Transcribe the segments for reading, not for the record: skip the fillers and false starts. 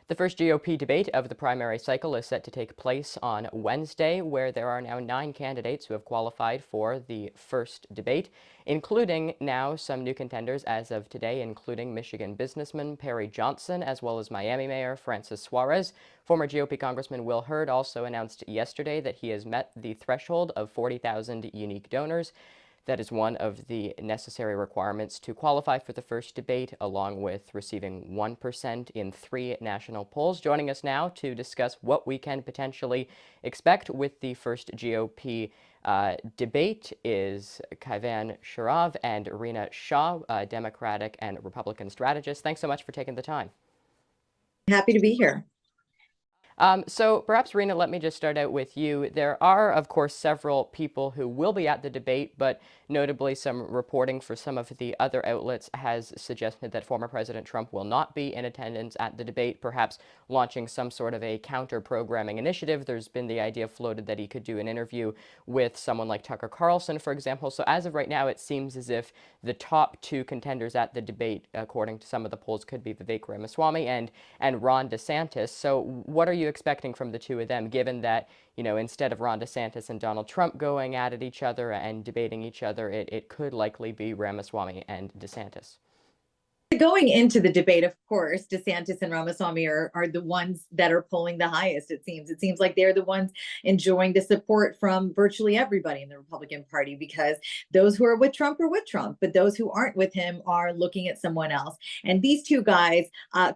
The first GOP debate of the primary cycle is set to take place on Wednesday, where there are now 9 candidates who have qualified for the first debate, including now some new contenders as of today, including Michigan businessman Perry Johnson, as well as Miami Mayor Francis Suarez. Former GOP Congressman Will Hurd also announced yesterday that he has met the threshold of 40,000 unique donors. That is one of the necessary requirements to qualify for the first debate, along with receiving 1% in 3 national polls. Joining us now to discuss what we can potentially expect with the first GOP debate is Kaivan Shroff and Rina, Shah, Democratic and Republican strategists. Thanks so much for taking the time. Happy to be here. So perhaps, Rina, let me just start out with you. There are, of course, several people who will be at the debate, but notably some reporting for some of the other outlets has suggested that former President Trump will not be in attendance at the debate, perhaps launching some sort of a counter-programming initiative. There's been the idea floated that he could do an interview with someone like Tucker Carlson, for example. So as of right now, it seems as if the top 2 contenders at the debate, according to some of the polls, could be Vivek Ramaswamy and Ron DeSantis. So what are you expecting from the 2 of them, given that, instead of Ron DeSantis and Donald Trump going at each other and debating each other, it could likely be Ramaswamy and DeSantis? Going into the debate, of course, DeSantis and Ramaswamy are the ones that are polling the highest, it seems. It seems like they're the ones enjoying the support from virtually everybody in the Republican Party, because those who are with Trump are with Trump, but those who aren't with him are looking at someone else. And these 2 guys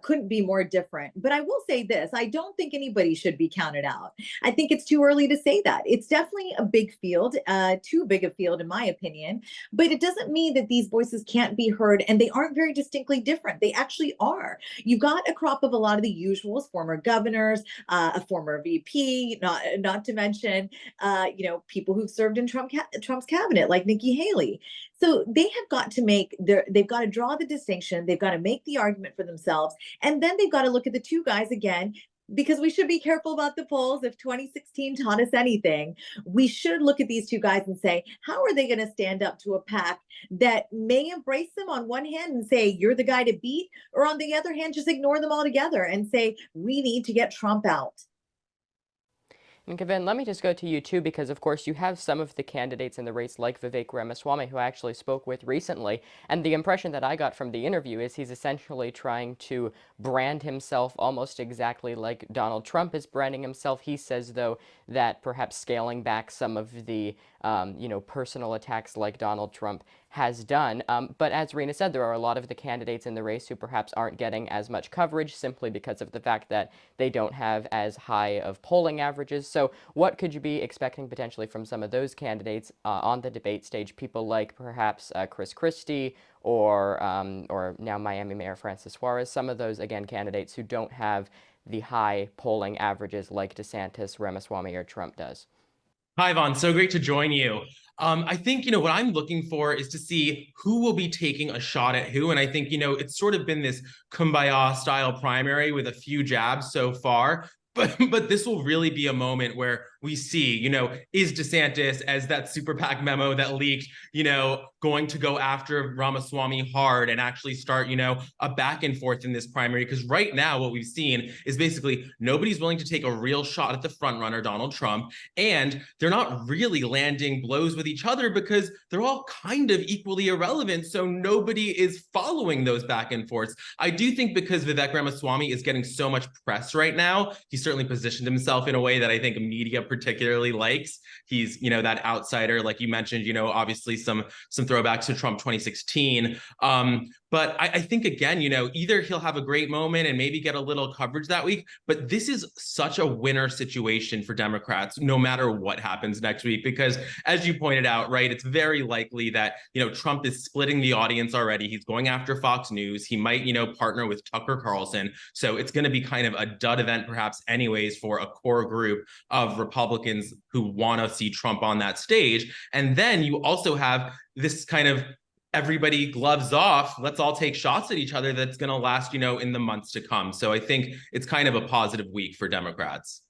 couldn't be more different. But I will say this, I don't think anybody should be counted out. I think it's too early to say that. It's definitely a big field, too big a field, in my opinion. But it doesn't mean that these voices can't be heard, and they aren't very distinctly different. They actually are. You've got a crop of a lot of the usuals, former governors, a former VP, not to mention, people who've served in Trump's cabinet, like Nikki Haley. So they have got to they've got to draw the distinction. They've got to make the argument for themselves. And then they've got to look at the 2 guys again, because we should be careful about the polls. If 2016 taught us anything, we should look at these 2 guys and say, how are they going to stand up to a PAC that may embrace them on one hand and say, you're the guy to beat, or on the other hand, just ignore them altogether and say, we need to get Trump out. And Kaivan, let me just go to you too, because of course you have some of the candidates in the race like Vivek Ramaswamy, who I actually spoke with recently, and the impression that I got from the interview is he's essentially trying to brand himself almost exactly like Donald Trump is branding himself. He says, though, that perhaps scaling back some of the personal attacks like Donald Trump has done. But as Rina said, there are a lot of the candidates in the race who perhaps aren't getting as much coverage simply because of the fact that they don't have as high of polling averages. So what could you be expecting potentially from some of those candidates on the debate stage? People like perhaps Chris Christie or now Miami Mayor Francis Suarez, some of those, again, candidates who don't have the high polling averages like DeSantis, Ramaswamy, or Trump does. Kaivan, so great to join you. I think, what I'm looking for is to see who will be taking a shot at who. And I think, it's sort of been this kumbaya style primary with a few jabs so far. But this will really be a moment where we see, is DeSantis, as that Super PAC memo that leaked, going to go after Ramaswamy hard and actually start, a back and forth in this primary? Because right now what we've seen is basically nobody's willing to take a real shot at the front runner, Donald Trump, and they're not really landing blows with each other because they're all kind of equally irrelevant. So nobody is following those back and forths. I do think because Vivek Ramaswamy is getting so much press right now, he's certainly positioned himself in a way that I think media particularly likes. He's, that outsider, like you mentioned, obviously some throwbacks to Trump 2016. But I think, again, either he'll have a great moment and maybe get a little coverage that week, but this is such a winner situation for Democrats, no matter what happens next week, because as you pointed out, right, it's very likely that, Trump is splitting the audience already. He's going after Fox News. He might, partner with Tucker Carlson. So it's going to be kind of a dud event, perhaps, anyways, for a core group of Republicans who want to see Trump on that stage. And then you also have this kind of everybody gloves off, let's all take shots at each other that's going to last, in the months to come. So I think it's kind of a positive week for Democrats.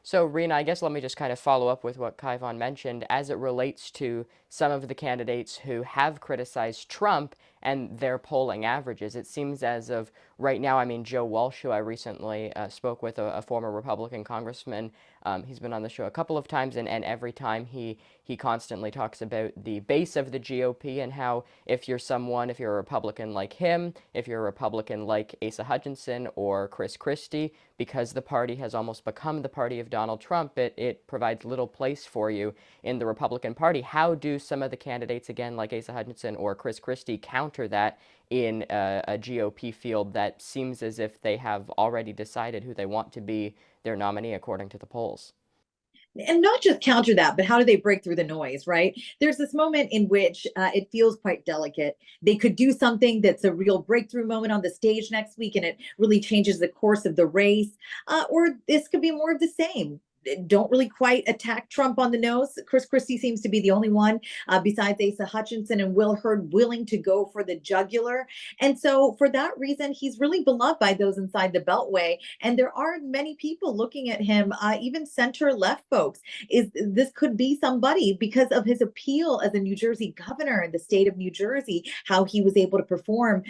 So, Rina, I guess let me just kind of follow up with what Kaivan mentioned as it relates to some of the candidates who have criticized Trump and their polling averages. It seems as of right now, I mean, Joe Walsh, who I recently spoke with, a former Republican congressman, he's been on the show a couple of times, and every time he constantly talks about the base of the GOP and how if you're a Republican like him, if you're a Republican like Asa Hutchinson or Chris Christie, because the party has almost become the party of Donald Trump, it provides little place for you in the Republican Party. How do some of the candidates, again, like Asa Hutchinson or Chris Christie, counter that in a GOP field that seems as if they have already decided who they want to be their nominee according to the polls? And not just counter that, but how do they break through the noise, right? There's this moment in which it feels quite delicate. They could do something that's a real breakthrough moment on the stage next week, and it really changes the course of the race. Or this could be more of the same. Don't really quite attack Trump on the nose. Chris Christie seems to be the only one besides Asa Hutchinson and Will Hurd willing to go for the jugular. And so for that reason, he's really beloved by those inside the Beltway. And there are many people looking at him, even center left folks. This could be somebody because of his appeal as a New Jersey governor in the state of New Jersey, how he was able to perform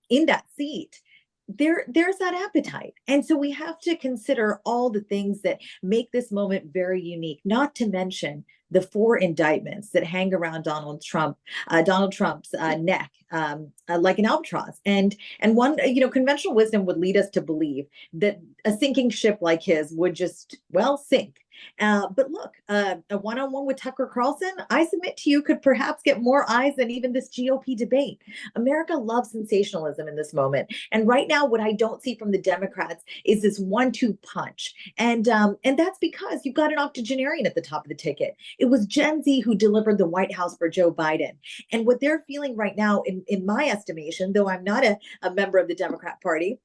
in that seat. There's that appetite. And so we have to consider all the things that make this moment very unique, not to mention the 4 indictments that hang around Donald Trump's neck, like an albatross. And one, conventional wisdom would lead us to believe that a sinking ship like his would just, well, sink. But look, a one-on-one with Tucker Carlson, I submit to you, could perhaps get more eyes than even this GOP debate. America loves sensationalism in this moment. And right now, what I don't see from the Democrats is this 1-2 punch. And that's because you've got an octogenarian at the top of the ticket. It was Gen Z who delivered the White House for Joe Biden. And what they're feeling right now, in my estimation, though I'm not a member of the Democrat Party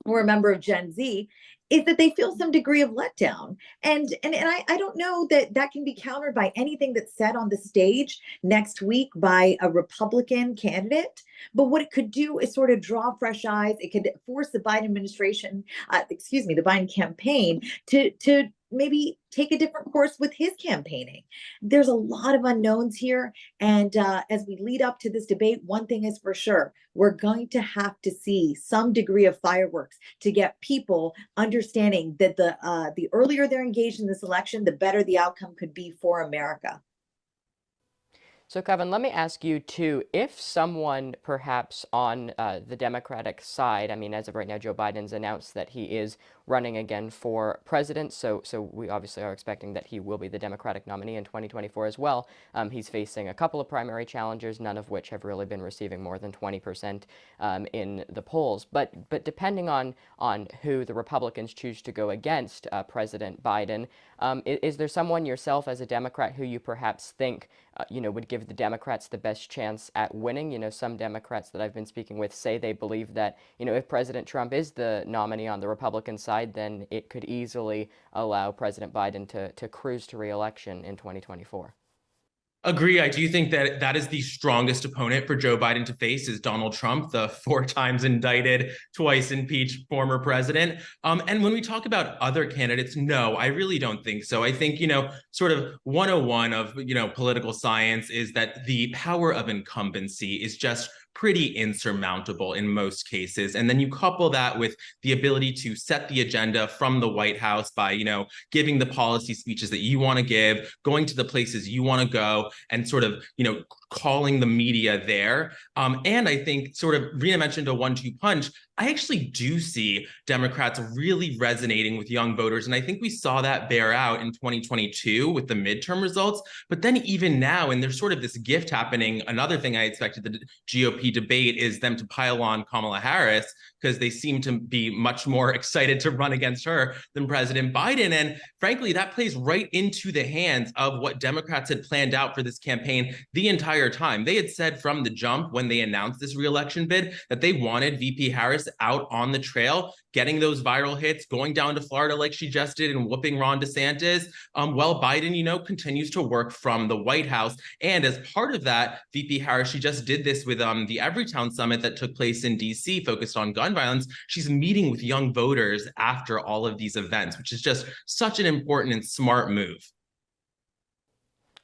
or a member of Gen Z, is that they feel some degree of letdown. And I don't know that can be countered by anything that's said on the stage next week by a Republican candidate. But what it could do is sort of draw fresh eyes. It could force the Biden administration, the Biden campaign to maybe take a different course with his campaigning. There's a lot of unknowns here. And as we lead up to this debate, one thing is for sure, we're going to have to see some degree of fireworks to get people understanding that the earlier they're engaged in this election, the better the outcome could be for America. So, Kevin, let me ask you too, if someone perhaps on the Democratic side, I mean, as of right now, Joe Biden's announced that he is running again for president, so we obviously are expecting that he will be the Democratic nominee in 2024 as well. He's facing a couple of primary challengers, none of which have really been receiving more than 20% in the polls. But depending on who the Republicans choose to go against President Biden, is there someone yourself as a Democrat who you perhaps think would give the Democrats the best chance at winning? Some Democrats that I've been speaking with say they believe that, if President Trump is the nominee on the Republican side, then it could easily allow President Biden to cruise to re-election in 2024. Agree. I do think that that is the strongest opponent for Joe Biden to face is Donald Trump, the 4 times indicted, twice impeached former president. And when we talk about other candidates, no, I really don't think so. I think, sort of 101 of, political science is that the power of incumbency is just pretty insurmountable in most cases. And then you couple that with the ability to set the agenda from the White House by, giving the policy speeches that you want to give, going to the places you want to go, and sort of, calling the media there. And I think sort of Rina mentioned a 1-2 punch. I actually do see Democrats really resonating with young voters. And I think we saw that bear out in 2022 with the midterm results. But then even now, and there's sort of this gift happening. Another thing I expected the GOP debate is them to pile on Kamala Harris, because they seem to be much more excited to run against her than President Biden. And frankly, that plays right into the hands of what Democrats had planned out for this campaign the entire time. They had said from the jump when they announced this re-election bid that they wanted VP Harris out on the trail, getting those viral hits, going down to Florida like she just did and whooping Ron DeSantis, while Biden, continues to work from the White House. And as part of that, VP Harris, she just did this with the Everytown Summit that took place in DC, focused on gun violence. She's meeting with young voters after all of these events, which is just such an important and smart move.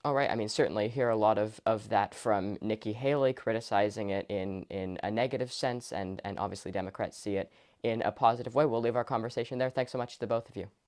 All right. I mean, certainly hear a lot of that from Nikki Haley, criticizing it in a negative sense, and obviously Democrats see it in a positive way. We'll leave our conversation there. Thanks so much to the both of you.